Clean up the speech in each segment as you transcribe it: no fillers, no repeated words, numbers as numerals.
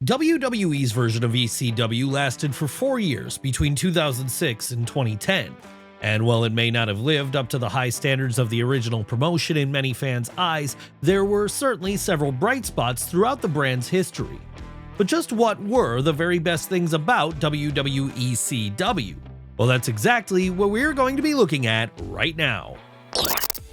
WWE's version of ECW lasted for 4 years between 2006 and 2010, and while it may not have lived up to the high standards of the original promotion in many fans' eyes, there were certainly several bright spots throughout the brand's history. But just what were the very best things about WWECW? Well, that's exactly what we're going to be looking at right now.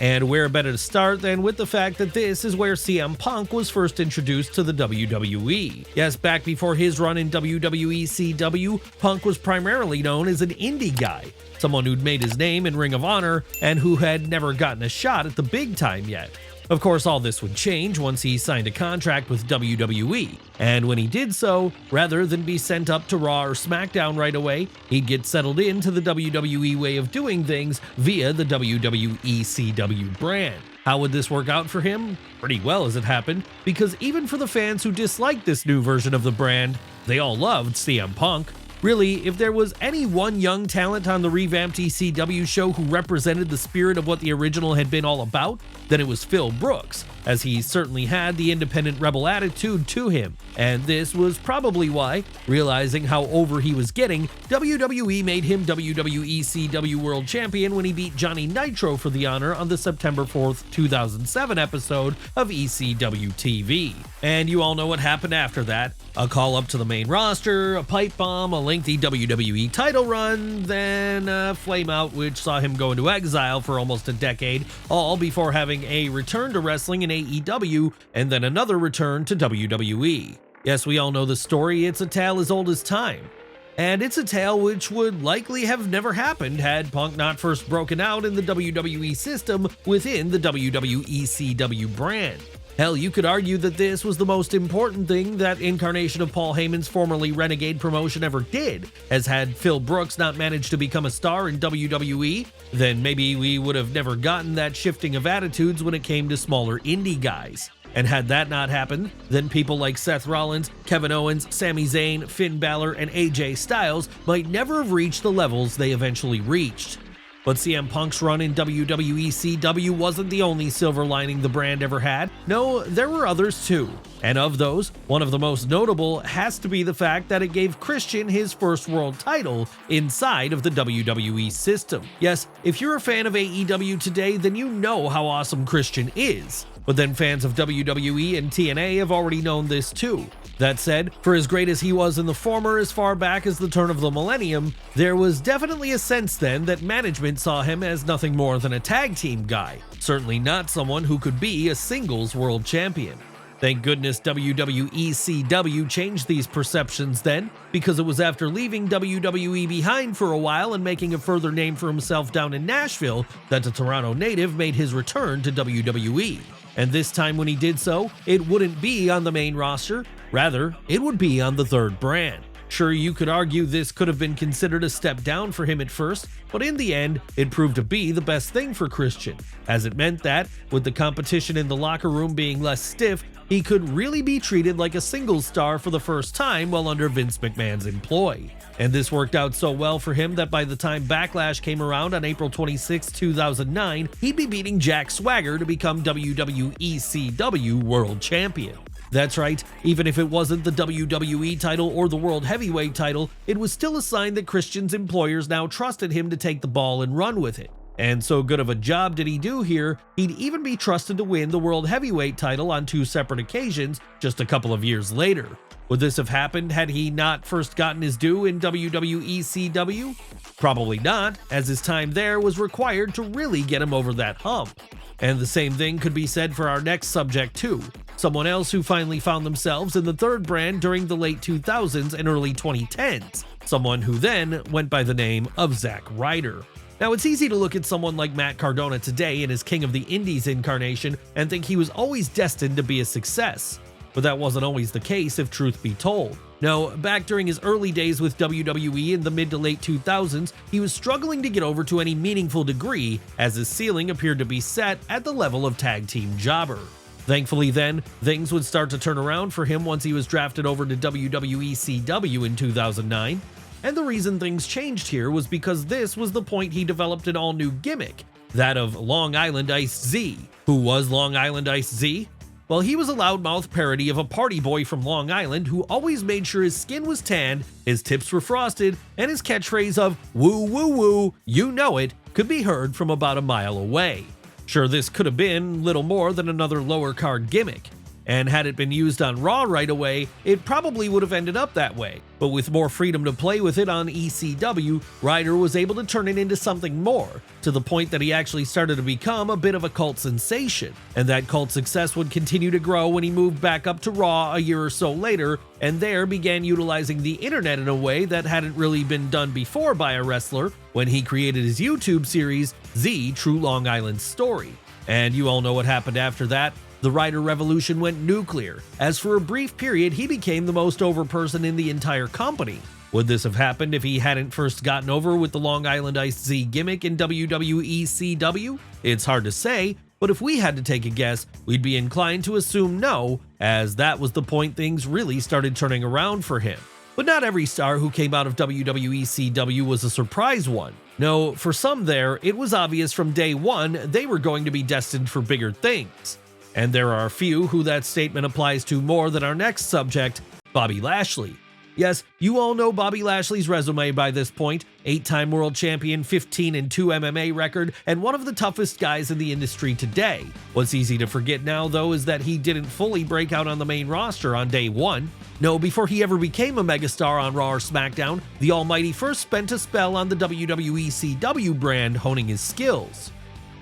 And where better to start than with the fact that this is where CM Punk was first introduced to the WWE. Yes, back before his run in WWECW, Punk was primarily known as an indie guy, someone who'd made his name in Ring of Honor and who had never gotten a shot at the big time yet. Of course, all this would change once he signed a contract with WWE, and when he did so, rather than be sent up to Raw or SmackDown right away, he'd get settled into the WWE way of doing things via the WWECW brand. How would this work out for him? Pretty well, as it happened, because even for the fans who disliked this new version of the brand, they all loved CM Punk. Really, if there was any one young talent on the revamped ECW show who represented the spirit of what the original had been all about, then it was Phil Brooks, as he certainly had the independent rebel attitude to him. And this was probably why, realizing how over he was getting, WWE made him WWECW World Champion when he beat Johnny Nitro for the honor on the September 4th, 2007 episode of ECW TV. And you all know what happened after that. A call up to the main roster, a pipe bomb, a lengthy WWE title run, then a flame out which saw him go into exile for almost a decade, all before having a return to wrestling in AEW and then another return to WWE. Yes, we all know the story, it's a tale as old as time. And it's a tale which would likely have never happened had Punk not first broken out in the WWE system within the WWECW brand. Hell, you could argue that this was the most important thing that incarnation of Paul Heyman's formerly Renegade promotion ever did, as had Phil Brooks not managed to become a star in WWE, then maybe we would have never gotten that shifting of attitudes when it came to smaller indie guys. And had that not happened, then people like Seth Rollins, Kevin Owens, Sami Zayn, Finn Balor, and AJ Styles might never have reached the levels they eventually reached. But CM Punk's run in WWECW wasn't the only silver lining the brand ever had. No, there were others too. And of those, one of the most notable has to be the fact that it gave Christian his first world title inside of the WWE system. Yes, if you're a fan of AEW today, then you know how awesome Christian is. But then fans of WWE and TNA have already known this too. That said, for as great as he was in the former as far back as the turn of the millennium, there was definitely a sense then that management saw him as nothing more than a tag team guy, certainly not someone who could be a singles world champion. Thank goodness WWECW changed these perceptions then, because it was after leaving WWE behind for a while and making a further name for himself down in Nashville that the Toronto native made his return to WWE. And this time when he did so, it wouldn't be on the main roster, rather, it would be on the third brand. Sure, you could argue this could have been considered a step down for him at first, but in the end, it proved to be the best thing for Christian, as it meant that, with the competition in the locker room being less stiff, he could really be treated like a singles star for the first time while under Vince McMahon's employ. And this worked out so well for him that by the time Backlash came around on April 26, 2009, he'd be beating Jack Swagger to become WWECW World Champion. That's right, even if it wasn't the WWE title or the World Heavyweight title, it was still a sign that Christian's employers now trusted him to take the ball and run with it. And so good of a job did he do here, he'd even be trusted to win the World Heavyweight title on 2 separate occasions just a couple of years later. Would this have happened had he not first gotten his due in WWECW? Probably not, as his time there was required to really get him over that hump. And the same thing could be said for our next subject too. Someone else who finally found themselves in the third brand during the late 2000s and early 2010s. Someone who then went by the name of Zack Ryder. Now, it's easy to look at someone like Matt Cardona today in his King of the Indies incarnation and think he was always destined to be a success. But that wasn't always the case, if truth be told. No, back during his early days with WWE in the mid to late 2000s, he was struggling to get over to any meaningful degree, as his ceiling appeared to be set at the level of tag team jobber. Thankfully then, things would start to turn around for him once he was drafted over to WWECW in 2009. And the reason things changed here was because this was the point he developed an all-new gimmick, that of Long Island Ice Z. Who was Long Island Ice Z? Well, he was a loudmouth parody of a party boy from Long Island who always made sure his skin was tanned, his tips were frosted, and his catchphrase of "woo woo woo, you know it," could be heard from about a mile away. Sure, this could have been little more than another lower card gimmick, and had it been used on Raw right away, it probably would have ended up that way. But with more freedom to play with it on ECW, Ryder was able to turn it into something more, to the point that he actually started to become a bit of a cult sensation. And that cult success would continue to grow when he moved back up to Raw a year or so later, and there began utilizing the internet in a way that hadn't really been done before by a wrestler, when he created his YouTube series, The True Long Island Story. And you all know what happened after that. The Ryder revolution went nuclear, as for a brief period he became the most over person in the entire company. Would this have happened if he hadn't first gotten over with the Long Island Iced Z gimmick in WWECW? It's hard to say, but if we had to take a guess, we'd be inclined to assume no, as that was the point things really started turning around for him. But not every star who came out of WWECW was a surprise one. No, for some there, it was obvious from day one they were going to be destined for bigger things. And there are a few who that statement applies to more than our next subject, Bobby Lashley. Yes, you all know Bobby Lashley's resume by this point: 8-time world champion, 15-2 MMA record, and one of the toughest guys in the industry today. What's easy to forget now, though, is that he didn't fully break out on the main roster on day one. No, before he ever became a megastar on Raw or SmackDown, the Almighty first spent a spell on the WWECW brand honing his skills.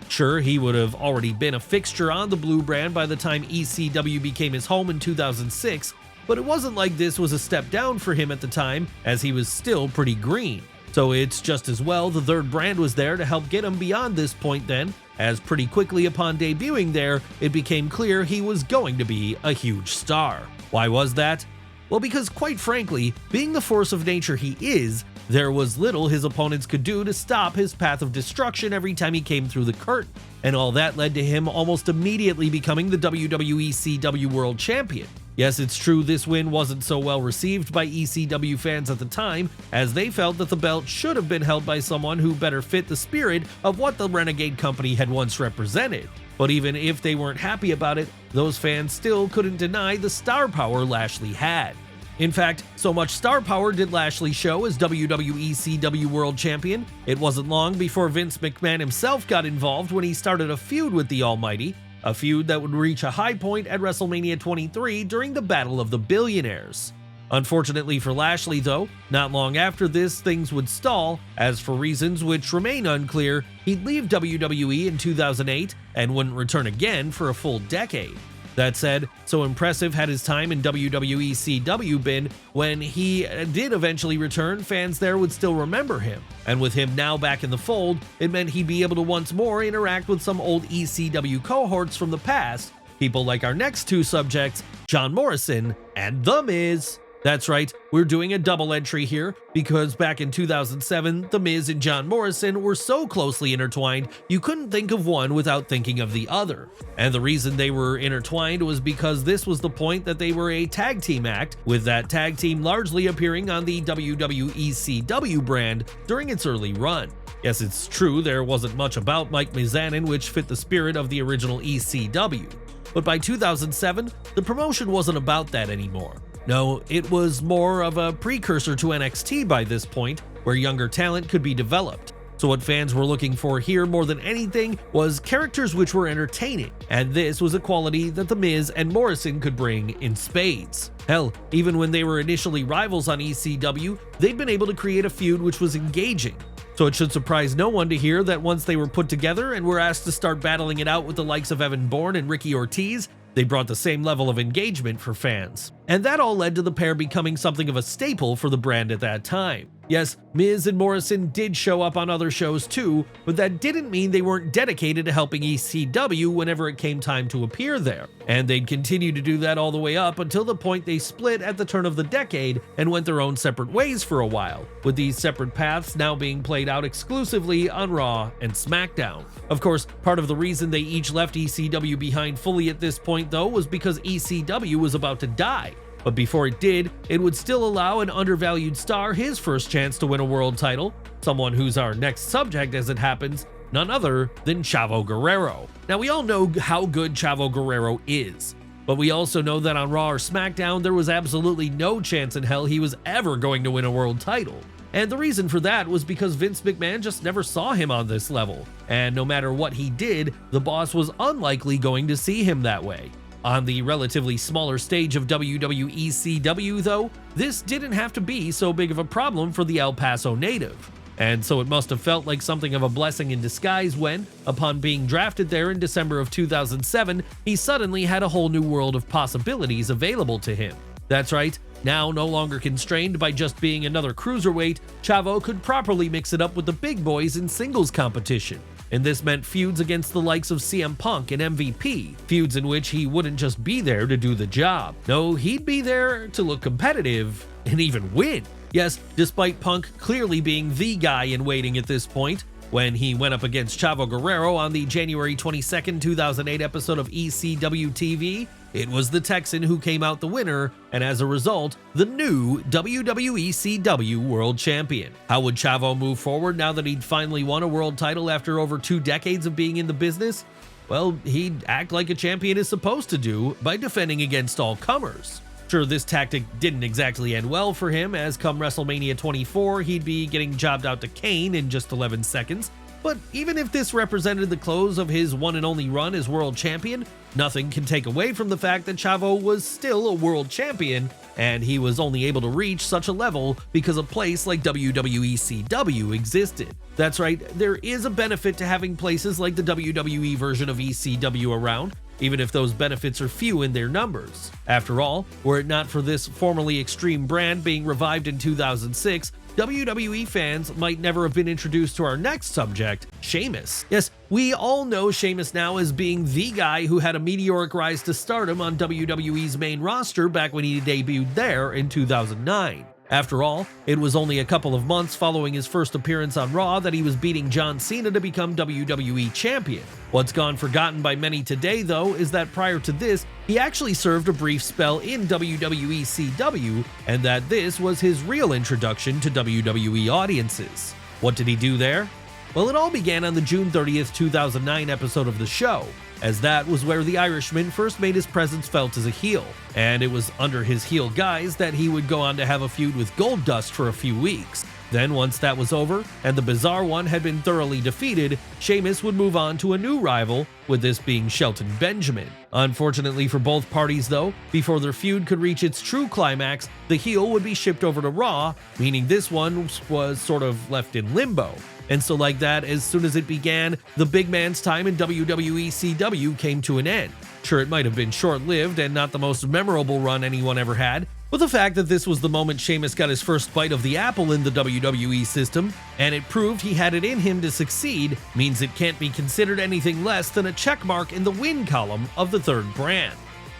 Sure, he would have already been a fixture on the blue brand by the time ECW became his home in 2006, but it wasn't like this was a step down for him at the time, as he was still pretty green. So it's just as well the third brand was there to help get him beyond this point then, as pretty quickly upon debuting there, it became clear he was going to be a huge star. Why was that? Well, because quite frankly, being the force of nature he is, there was little his opponents could do to stop his path of destruction every time he came through the curtain, and all that led to him almost immediately becoming the WWECW World Champion. Yes, it's true this win wasn't so well received by ECW fans at the time, as they felt that the belt should have been held by someone who better fit the spirit of what the Renegade Company had once represented. But even if they weren't happy about it, those fans still couldn't deny the star power Lashley had. In fact, so much star power did Lashley show as WWECW World Champion, it wasn't long before Vince McMahon himself got involved when he started a feud with the Almighty, a feud that would reach a high point at WrestleMania 23 during the Battle of the Billionaires. Unfortunately for Lashley though, not long after this things would stall, as for reasons which remain unclear, he'd leave WWE in 2008 and wouldn't return again for a full decade. That said, so impressive had his time in WWECW been, when he did eventually return, fans there would still remember him. And with him now back in the fold, it meant he'd be able to once more interact with some old ECW cohorts from the past, people like our next two subjects, John Morrison and The Miz. That's right, we're doing a double entry here, because back in 2007, The Miz and John Morrison were so closely intertwined, you couldn't think of one without thinking of the other. And the reason they were intertwined was because this was the point that they were a tag team act, with that tag team largely appearing on the WWECW brand during its early run. Yes, it's true there wasn't much about Mike Mizanin which fit the spirit of the original ECW. But by 2007, the promotion wasn't about that anymore. No, it was more of a precursor to NXT by this point, where younger talent could be developed. So what fans were looking for here more than anything was characters which were entertaining, and this was a quality that The Miz and Morrison could bring in spades. Hell, even when they were initially rivals on ECW, they'd been able to create a feud which was engaging. So it should surprise no one to hear that once they were put together and were asked to start battling it out with the likes of Evan Bourne and Ricky Ortiz, they brought the same level of engagement for fans. And that all led to the pair becoming something of a staple for the brand at that time. Yes, Miz and Morrison did show up on other shows too, but that didn't mean they weren't dedicated to helping ECW whenever it came time to appear there. And they'd continue to do that all the way up until the point they split at the turn of the decade and went their own separate ways for a while, with these separate paths now being played out exclusively on Raw and SmackDown. Of course, part of the reason they each left ECW behind fully at this point though was because ECW was about to die. But before it did, it would still allow an undervalued star his first chance to win a world title, someone who's our next subject as it happens, none other than Chavo Guerrero. Now we all know how good Chavo Guerrero is. But we also know that on Raw or SmackDown, there was absolutely no chance in hell he was ever going to win a world title. And the reason for that was because Vince McMahon just never saw him on this level. And no matter what he did, the boss was unlikely going to see him that way. On the relatively smaller stage of WWECW though, this didn't have to be so big of a problem for the El Paso native. And so it must have felt like something of a blessing in disguise when, upon being drafted there in December of 2007, he suddenly had a whole new world of possibilities available to him. That's right, now no longer constrained by just being another cruiserweight, Chavo could properly mix it up with the big boys in singles competition. And this meant feuds against the likes of CM Punk and MVP, feuds in which he wouldn't just be there to do the job. No, he'd be there to look competitive and even win. Yes, despite Punk clearly being the guy in waiting at this point, when he went up against Chavo Guerrero on the January 22nd, 2008 episode of ECW TV, it was the Texan who came out the winner, and as a result, the new WWECW World Champion. How would Chavo move forward now that he'd finally won a world title after over 2 decades of being in the business? Well, he'd act like a champion is supposed to do by defending against all comers. Sure, this tactic didn't exactly end well for him, as come WrestleMania 24, he'd be getting jobbed out to Kane in just 11 seconds. But even if this represented the close of his one and only run as world champion, nothing can take away from the fact that Chavo was still a world champion, and he was only able to reach such a level because a place like WWECW existed. That's right, there is a benefit to having places like the WWE version of ECW around, even if those benefits are few in their numbers. After all, were it not for this formerly Extreme brand being revived in 2006, WWE fans might never have been introduced to our next subject, Sheamus. Yes, we all know Sheamus now as being the guy who had a meteoric rise to stardom on WWE's main roster back when he debuted there in 2009. After all, it was only a couple of months following his first appearance on Raw that he was beating John Cena to become WWE Champion. What's gone forgotten by many today, though, is that prior to this, he actually served a brief spell in WWECW, and that this was his real introduction to WWE audiences. What did he do there? Well, it all began on the June 30th, 2009 episode of the show, as that was where the Irishman first made his presence felt as a heel, and it was under his heel guise that he would go on to have a feud with Goldust for a few weeks. Then once that was over, and the Bizarre One had been thoroughly defeated, Sheamus would move on to a new rival, with this being Shelton Benjamin. Unfortunately for both parties though, before their feud could reach its true climax, the heel would be shipped over to Raw, meaning this one was sort of left in limbo. And so like that, as soon as it began, the big man's time in WWECW came to an end. Sure, it might have been short-lived and not the most memorable run anyone ever had, but the fact that this was the moment Sheamus got his first bite of the apple in the WWE system, and it proved he had it in him to succeed, means it can't be considered anything less than a checkmark in the win column of the third brand.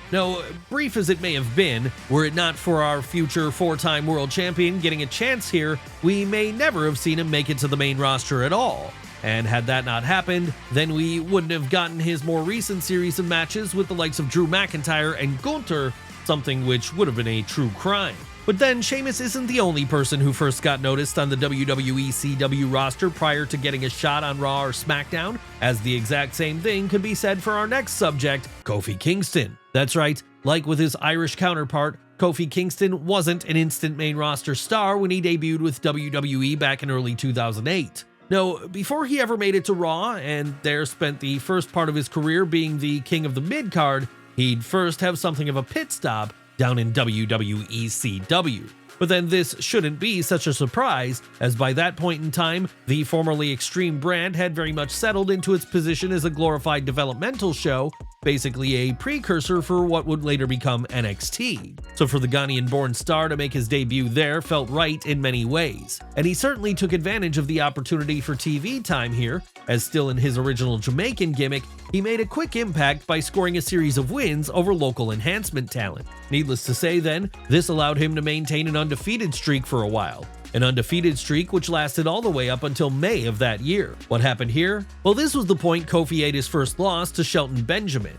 Now, brief as it may have been, were it not for our future 4-time world champion getting a chance here, we may never have seen him make it to the main roster at all. And had that not happened, then we wouldn't have gotten his more recent series of matches with the likes of Drew McIntyre and Gunther, something which would have been a true crime. But then Sheamus isn't the only person who first got noticed on the WWECW roster prior to getting a shot on Raw or SmackDown, as the exact same thing could be said for our next subject, Kofi Kingston. That's right, like with his Irish counterpart, Kofi Kingston wasn't an instant main roster star when he debuted with WWE back in early 2008. No, before he ever made it to Raw, and there spent the first part of his career being the king of the mid-card, he'd first have something of a pit stop down in WWECW. But then this shouldn't be such a surprise, as by that point in time, the formerly Extreme brand had very much settled into its position as a glorified developmental show, basically a precursor for what would later become NXT. So for the Ghanaian-born star to make his debut there felt right in many ways, and he certainly took advantage of the opportunity for TV time here, as still in his original Jamaican gimmick, he made a quick impact by scoring a series of wins over local enhancement talent. Needless to say then, this allowed him to maintain an undefeated streak for a while. An undefeated streak which lasted all the way up until May of that year. What happened here? Well, this was the point Kofi ate his first loss to Shelton Benjamin.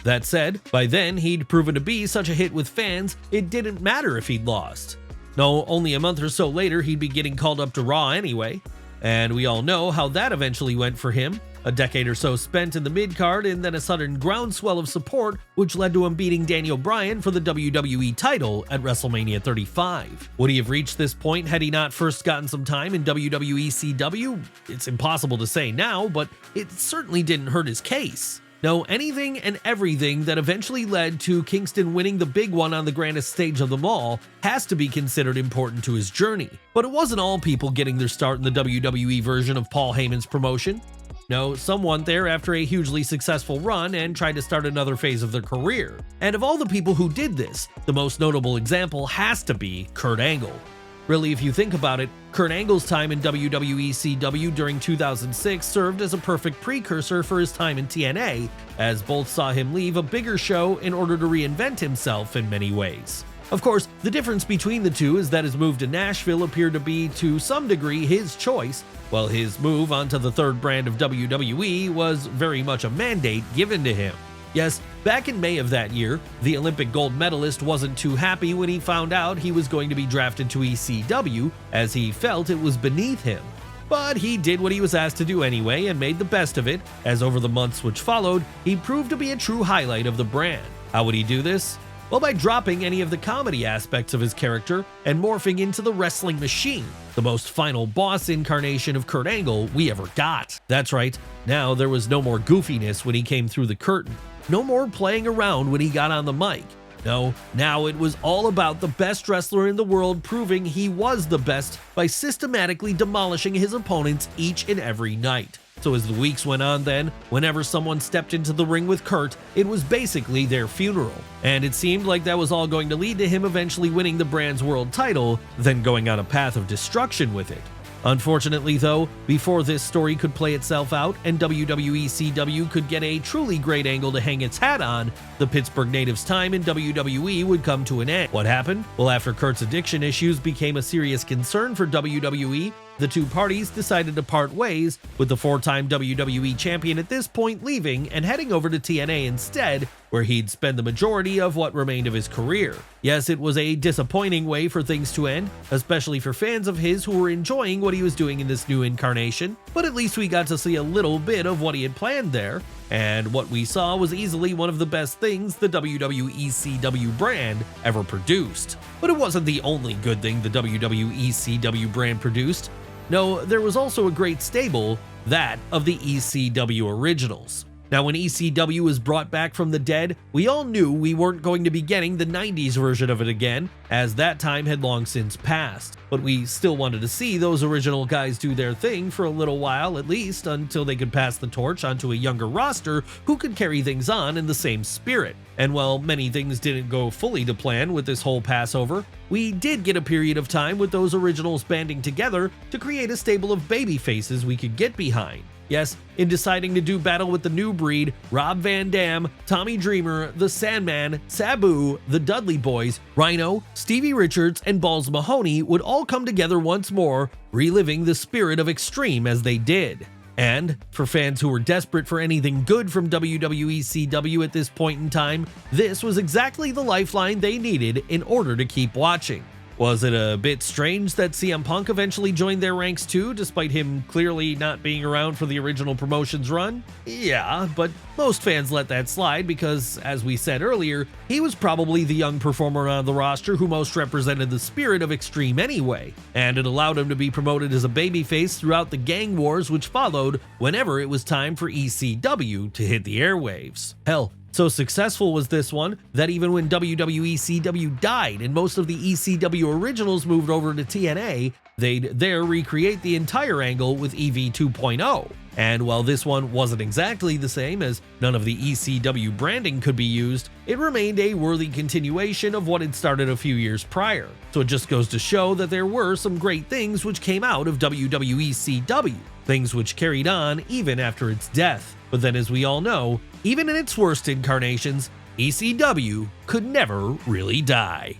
That said, by then he'd proven to be such a hit with fans, it didn't matter if he'd lost. No, only a month or so later he'd be getting called up to Raw anyway. And we all know how that eventually went for him. a decade or so spent in the mid-card, and then a sudden groundswell of support which led to him beating Daniel Bryan for the WWE title at WrestleMania 35. Would he have reached this point had he not first gotten some time in WWECW? It's impossible to say now, but it certainly didn't hurt his case. No, anything and everything that eventually led to Kingston winning the big one on the grandest stage of them all has to be considered important to his journey. But it wasn't all people getting their start in the WWE version of Paul Heyman's promotion. No, some went there after a hugely successful run and tried to start another phase of their career. And of all the people who did this, the most notable example has to be Kurt Angle. Really, if you think about it, Kurt Angle's time in WWECW during 2006 served as a perfect precursor for his time in TNA, as both saw him leave a bigger show in order to reinvent himself in many ways. Of course, the difference between the two is that his move to Nashville appeared to be to some degree his choice, while his move onto the third brand of WWE was very much a mandate given to him. Yes, back in May of that year, the Olympic gold medalist wasn't too happy when he found out he was going to be drafted to ECW, as he felt it was beneath him. But he did what he was asked to do anyway and made the best of it, as over the months which followed, he proved to be a true highlight of the brand. How would he do this? Well, by dropping any of the comedy aspects of his character and morphing into the wrestling machine, the most final boss incarnation of Kurt Angle we ever got. That's right, now there was no more goofiness when he came through the curtain. No more playing around when he got on the mic. No, now it was all about the best wrestler in the world proving he was the best by systematically demolishing his opponents each and every night. So as the weeks went on then, whenever someone stepped into the ring with Kurt, it was basically their funeral. And it seemed like that was all going to lead to him eventually winning the brand's world title, then going on a path of destruction with it. Unfortunately though, before this story could play itself out and WWECW could get a truly great angle to hang its hat on, the Pittsburgh native's time in WWE would come to an end. What happened? Well, after Kurt's addiction issues became a serious concern for WWE, the two parties decided to part ways, with the four-time WWE champion at this point leaving and heading over to TNA instead, where he'd spend the majority of what remained of his career. Yes, it was a disappointing way for things to end, especially for fans of his who were enjoying what he was doing in this new incarnation, but at least we got to see a little bit of what he had planned there, and what we saw was easily one of the best things the WWECW brand ever produced. But it wasn't the only good thing the WWECW brand produced. No, there was also a great stable, that of the ECW Originals. Now, when ECW was brought back from the dead, we all knew we weren't going to be getting the 90s version of it again, as that time had long since passed. But we still wanted to see those original guys do their thing for a little while at least, until they could pass the torch onto a younger roster who could carry things on in the same spirit. And while many things didn't go fully to plan with this whole passover, we did get a period of time with those originals banding together to create a stable of baby faces we could get behind. Yes, in deciding to do battle with the new breed, Rob Van Dam, Tommy Dreamer, The Sandman, Sabu, the Dudley Boys, Rhino, Stevie Richards, and Balls Mahoney would all come together once more, reliving the spirit of Extreme as they did. And for fans who were desperate for anything good from WWECW at this point in time, this was exactly the lifeline they needed in order to keep watching. Was it a bit strange that CM Punk eventually joined their ranks too, despite him clearly not being around for the original promotion's run? Yeah, but most fans let that slide because, as we said earlier, he was probably the young performer on the roster who most represented the spirit of Extreme anyway, and it allowed him to be promoted as a babyface throughout the gang wars which followed whenever it was time for ECW to hit the airwaves. Hell, so successful was this one that even when WWECW died and most of the ECW Originals moved over to TNA, they'd there recreate the entire angle with EV 2.0. And while this one wasn't exactly the same, as none of the ECW branding could be used, it remained a worthy continuation of what had started a few years prior. So it just goes to show that there were some great things which came out of WWECW, things which carried on even after its death. But then, as we all know, even in its worst incarnations, ECW could never really die.